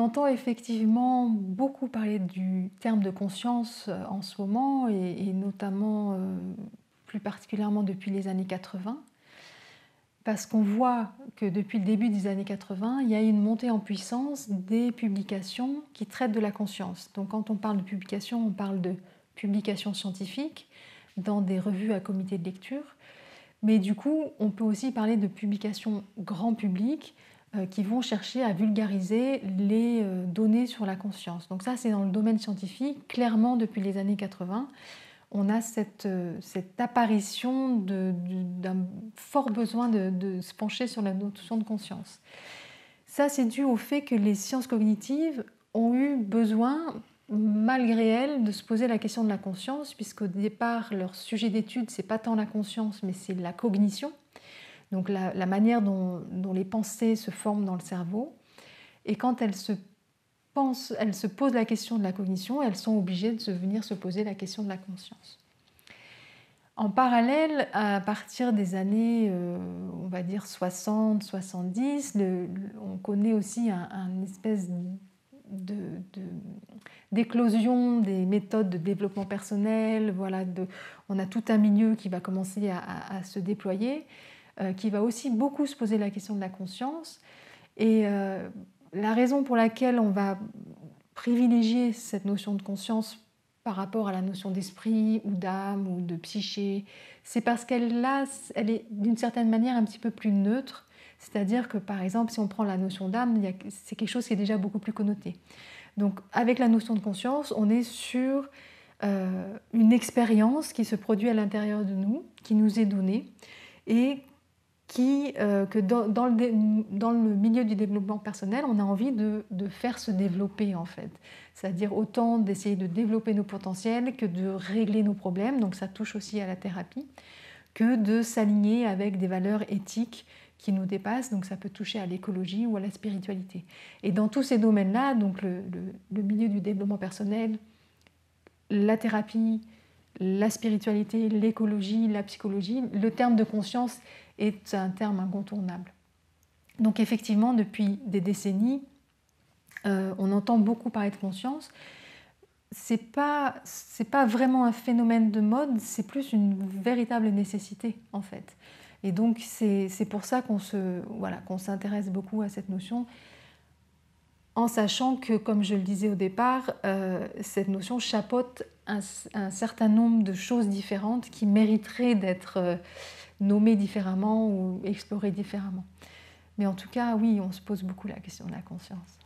entend effectivement beaucoup parler du terme de conscience en ce moment, et notamment plus particulièrement depuis les années 80, parce qu'on voit que depuis le début des années 80, il y a une montée en puissance des publications qui traitent de la conscience. Donc quand on parle de publications, on parle de publications scientifiques dans des revues à comité de lecture, mais du coup, on peut aussi parler de publications grand public qui vont chercher à vulgariser les données sur la conscience. Donc ça, c'est dans le domaine scientifique. Clairement, depuis les années 80, on a cette apparition d'un fort besoin de se pencher sur la notion de conscience. Ça, c'est dû au fait que les sciences cognitives ont eu besoin, malgré elles, de se poser la question de la conscience, puisqu'au départ, leur sujet d'étude, c'est pas tant la conscience, mais c'est la cognition. Donc la manière dont les pensées se forment dans le cerveau. Et quand elles se posent la question de la cognition, elles sont obligées de venir se poser la question de la conscience. En parallèle, à partir des années, on va dire 60, 70, on connaît aussi un espèce d'éclosion des méthodes de développement personnel. Voilà, on a tout un milieu qui va commencer à se déployer, qui va aussi beaucoup se poser la question de la conscience. Et la raison pour laquelle on va privilégier cette notion de conscience par rapport à la notion d'esprit ou d'âme ou de psyché, c'est parce qu'elle est d'une certaine manière un petit peu plus neutre. C'est-à-dire que, par exemple, si on prend la notion d'âme, c'est quelque chose qui est déjà beaucoup plus connoté. Donc, avec la notion de conscience, on est sur une expérience qui se produit à l'intérieur de nous, qui nous est donnée, et que dans le milieu du développement personnel, on a envie de faire se développer, en fait. C'est-à-dire autant d'essayer de développer nos potentiels que de régler nos problèmes, donc ça touche aussi à la thérapie, que de s'aligner avec des valeurs éthiques qui nous dépassent, donc ça peut toucher à l'écologie ou à la spiritualité. Et dans tous ces domaines-là, donc le milieu du développement personnel, la thérapie, la spiritualité, l'écologie, la psychologie, le terme de conscience est un terme incontournable. Donc effectivement, depuis des décennies, on entend beaucoup parler de conscience. C'est pas vraiment un phénomène de mode, c'est plus une véritable nécessité en fait. Et donc c'est pour ça qu'on s'intéresse beaucoup à cette notion, en sachant que, comme je le disais au départ, cette notion chapeaute un certain nombre de choses différentes qui mériteraient d'être nommées différemment ou explorées différemment. Mais en tout cas, oui, on se pose beaucoup la question de la conscience.